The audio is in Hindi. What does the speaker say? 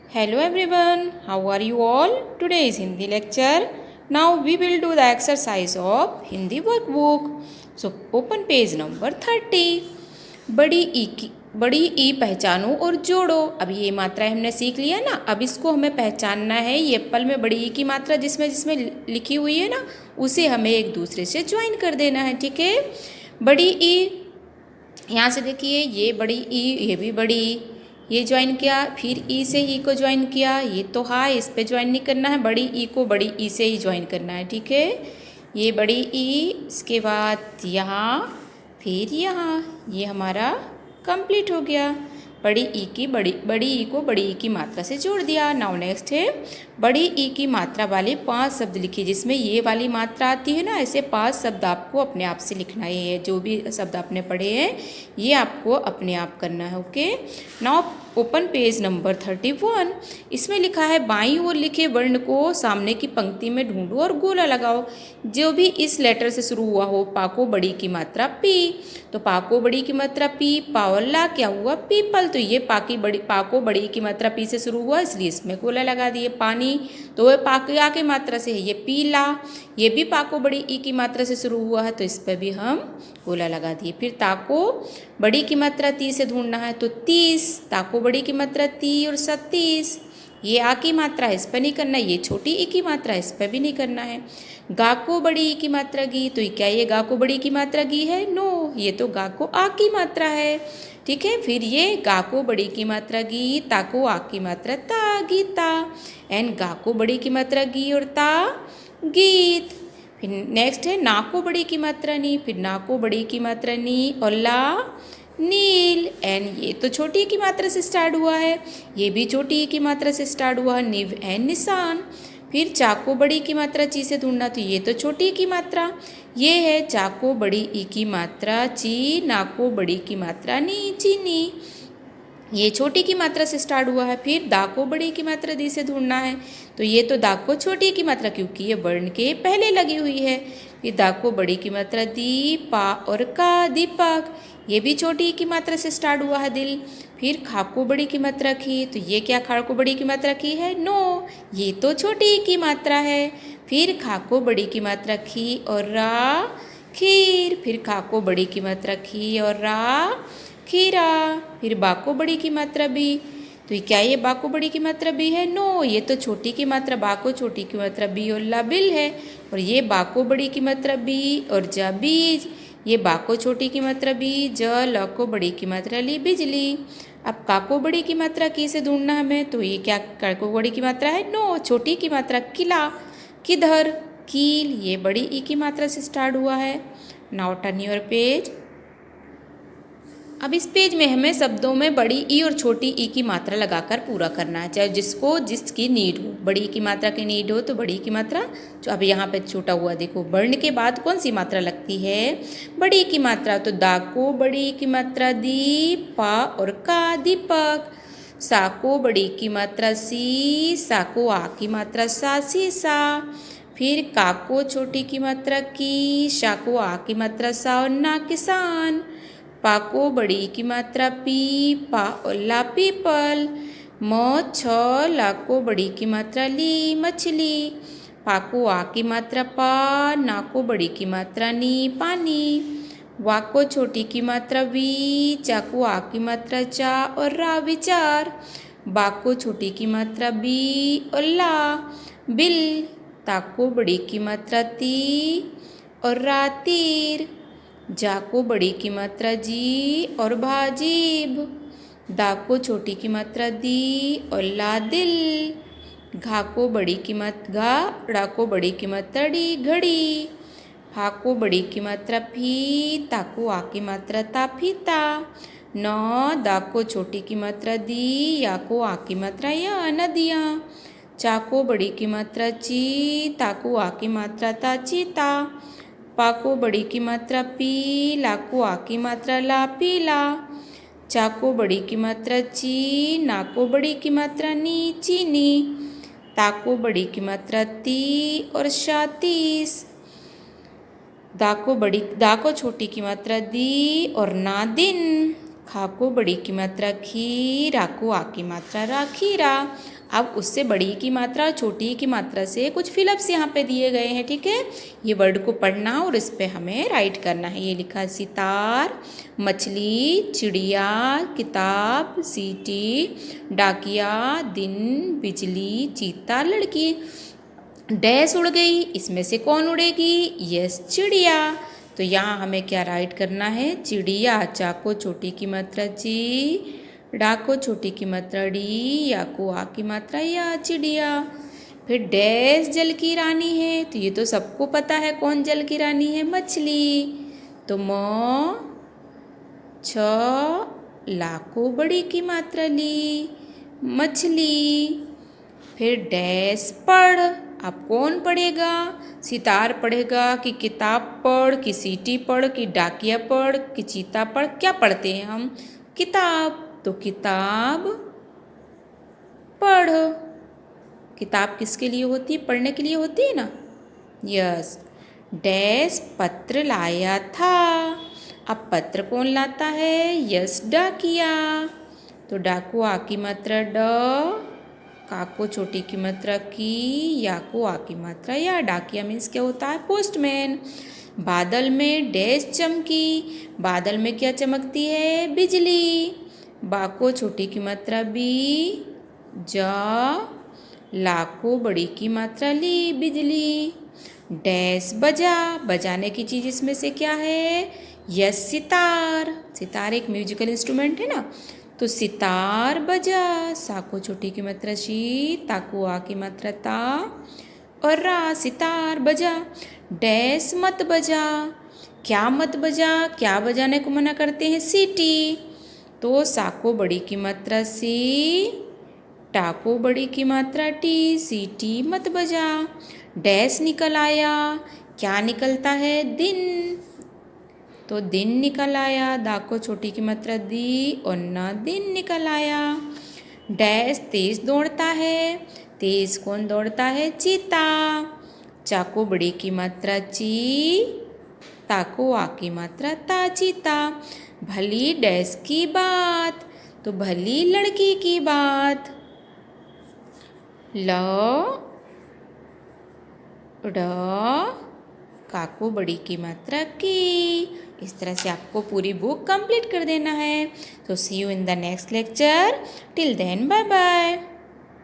Hello everyone, how are you all? Today is Hindi lecture. Now we will do the exercise of Hindi workbook. So open page number 30. बड़ी ई पहचानो और जोड़ो। अब ये मात्रा हमने सीख लिया ना, अब इसको हमें पहचानना है। ये एप्पल में बड़ी ई की मात्रा जिसमें जिसमें लिखी हुई है ना, उसे हमें एक दूसरे से ज्वाइन कर देना है। ठीक है, बड़ी ई, यहाँ से देखिए ये बड़ी ई, ये भी बड़ी ई, ये ज्वाइन किया, फिर ई से ई को ज्वाइन किया। ये तो हाँ, इस पे ज्वाइन नहीं करना है, बड़ी ई को बड़ी ई से ही ज्वाइन करना है। ठीक है, ये बड़ी ई, इसके बाद यहाँ, फिर यहाँ, ये हमारा कंप्लीट हो गया। बड़ी ई को बड़ी ई की मात्रा से जोड़ दिया। नाउ नेक्स्ट है, बड़ी ई की मात्रा वाले 5 शब्द लिखिए। जिसमें ये वाली मात्रा आती है ना, ऐसे 5 शब्द आपको अपने आप से लिखना है। जो भी शब्द आपने पढ़े हैं ये आपको अपने आप करना है। Okay, now open page number 31। इसमें लिखा है बाईं ओर लिखे वर्ण को सामने की पंक्ति में ढूंढो और गोला लगाओ। जो भी इस लेटर से शुरू हुआ हो, पा को बड़ी की मात्रा पी, तो पा को बड़ी की मात्रा पी, पावला क्या हुआ, पीपल। तो ये पा को बड़ी की मात्रा पी से शुरू हुआ, इसलिए इसमें गोला लगा दिए। पानी, तो वह पा की आ की मात्रा से है, ये पीला। ये भी पा को बड़ी ई की मात्रा से शुरू हुआ है, तो इस पर भी हम गोला लगा दिए। फिर ताको बड़ी की मात्रा 30 से ढूंढना है, तो 30, ताको बड़ी की मात्रा 30 और 37। ये आ की मात्रा है, इस पर नहीं करना है। ये छोटी ई की मात्रा है, इस पर भी नहीं करना है। गा को बड़ी ई की मात्रा गी, तो क्या ये गा को बड़ी की मात्रा गी है? नो, ये तो गा को आ की मात्रा है। ठीक है, फिर ये गा को बड़ी की मात्रा गी, ता को आ की मात्रा ता, गीता। एंड गा को बड़ी की मात्रा गी और ता, गीत। फिर नेक्स्ट है ना को बड़ी की मात्रा नी, फिर ना को बड़ी की मात्रा नी और ला, नील। एन, ये तो छोटी की मात्रा से स्टार्ट हुआ है, ये भी छोटी की मात्रा से स्टार्ट हुआ, निव एन, निशान। फिर चाको बड़ी की मात्रा ची से ढूंढना, तो ये तो छोटी की मात्रा, ये है चाको बड़ी ई की मात्रा ची, नाको बड़ी की मात्रा नी, चीनी। ये छोटी की मात्रा से स्टार्ट हुआ है। फिर दा को बड़ी की मात्रा दी से ढूंढना है, तो ये तो दा को छोटी की मात्रा, क्योंकि ये वर्ण के पहले लगी हुई है। फिर दा को बड़ी की मात्रा दी, पा और का, दीपक। ये भी छोटी की मात्रा से स्टार्ट हुआ है, दिल। फिर खा को बड़ी की मात्रा की, तो ये क्या खा को बड़ी की मात्रा की है? नो, ये तो छोटी की मात्रा है। फिर खा को बड़ी की मात्रा खी और रा, खीर। फिर खा को बड़ी की मात्रा खी और रा, खीरा। फिर बा को बड़ी की मात्रा बी, तो क्या ये बा को बड़ी की मात्रा बी है? नो, ये तो छोटी की मात्रा, बा को छोटी की मात्रा बी और ला, बिल है। और ये बा को बड़ी की मात्रा बी और जा, बीज। ये बा को छोटी की मात्रा बी, ज, ल को बड़ी की मात्रा ली, बिजली। अब का को बड़ी की मात्रा की से ढूंढना हमें, तो ये क्या का को बड़ी की मात्रा है? नो, छोटी की मात्रा किला, किधर, कील। ये बड़ी ई की मात्रा से स्टार्ट हुआ है। Now turn your page. अब इस पेज में हमें शब्दों में बड़ी ई और छोटी ई की मात्रा लगाकर पूरा करना है, चाहे जिसकी नीड हो। बड़ी ई की मात्रा की नीड हो तो बड़ी ई की मात्रा, जो अब यहाँ पे छोटा हुआ देखो, वर्ण के बाद कौन सी मात्रा लगती है? बड़ी ई की मात्रा। तो दा को बड़ी ई की मात्रा दी, पा और का, दीपक। सा को बड़ी ई की मात्रा सी, सा को आ की मात्रा सा, सीसा। फिर का को छोटी की मात्रा की, शा को आ की मात्रा सा और ना, किसान। पा को बड़ी की मात्रा पी, पा और ला, पीपल। म, छ, ला को बड़ी की मात्रा ली, मछली। पा को आ की मात्रा पा, ना को बड़ी की मात्रा नी, पानी। वा को छोटी की मात्रा वी, चा को आ की मात्रा चा और रा, विचार। बा को छोटी की मात्रा बी और ला, बिल। ता को बड़ी की मात्रा ती और रा, तीर। जा को बड़ी की मात्रा जी और भा, जीभ। दा को छोटी की मात्रा दी और ला, दिल। घा को बड़ी की मात्रा ड़ा को बड़ी की मात्रा डी, घड़ी। फा को बड़ी की मात्रा फी, ता को आ की मात्रा ता, फीता। नौ, दा को छोटी की मात्रा दी, या को आ की मात्रा या, नदियाँ। चा को बड़ी की मात्रा ची, ता को आ की मात्रा ता, चीता। पा को बड़ी की मात्रा पी, ला को आ की मात्रा ला, पीला। चा को बड़ी की मात्रा ची, ना को बड़ी की मात्रा नी, चीनी। ता को बड़ी की मात्रा ती और शा, तीस। दा को छोटी की मात्रा दी और ना, दिन। खा को बड़ी की मात्रा खी, रा को आ की मात्रा रा, खीरा। अब उससे बड़ी की मात्रा और छोटी की मात्रा से कुछ फिलअप्स यहाँ पे दिए गए हैं, ठीक है। ये वर्ड को पढ़ना और इस पे हमें राइट करना है। ये लिखा है सितार, मछली, चिड़िया, किताब, सीटी, डाकिया, दिन, बिजली, चीता, लड़की। डैश उड़ गई, इसमें से कौन उड़ेगी? यस, चिड़िया। तो यहाँ हमें क्या राइट करना है? चिड़िया। चा को छोटी की मात्रा ची, डा को छोटी की मात्रा डी, या को आ की मात्रा या, चिड़िया। फिर डैश जल की रानी है, तो ये तो सबको पता है कौन जल की रानी है? मछली। तो म छ ला को बड़ी की मात्रा ली, मछली। फिर डैश पढ़, अब कौन पढ़ेगा? सितार पढ़ेगा कि किताब पढ़, कि सीटी पढ़, कि डाकिया पढ़, कि चीता पढ़? क्या पढ़ते हैं हम? किताब। तो किताब पढ़। किताब किसके लिए होती है? पढ़ने के लिए होती है ना। यस। डैश पत्र लाया था, अब पत्र कौन लाता है? यस, डाकिया। तो डाकू आ की मात्रा ड, का को छोटी की मात्रा की, या को आ की मात्रा या। डाकिया मीन्स क्या होता है? पोस्टमैन। बादल में डैश चमकी, बादल में क्या चमकती है? बिजली। बा को छोटी की मात्रा बी, जा, ला को बड़ी की मात्रा ली, बिजली। डैश बजा, बजाने की चीज़ इसमें से क्या है? यस, सितार। सितार एक म्यूजिकल इंस्ट्रूमेंट है ना। तो सितार बजा, सा को छोटी की मात्रा शी, ता को आ की मात्रा ता, और रा, सितार बजा। डैश मत बजा, क्या मत बजा? क्या बजाने को मना करते हैं? सीटी। तो सा को बड़ी की मात्रा सी, टा को बड़ी की मात्रा टी, सीटी मत बजा। डैश निकल आया, क्या निकलता है? दिन। तो दिन निकल आया, दा को छोटी की मात्रा दी, और ना, दिन निकल आया। डैश तेज दौड़ता है, तेज कौन दौड़ता है? चीता। चा को बड़ी की मात्रा ची, ता को आ की मात्रा ता, चीता। भली डैश की बात, तो भली लड़की की बात। ल ड, का को बड़ी की मात्रा की। इस तरह से आपको पूरी बुक कंप्लीट कर देना है। तो see you in the next lecture. Till then bye bye.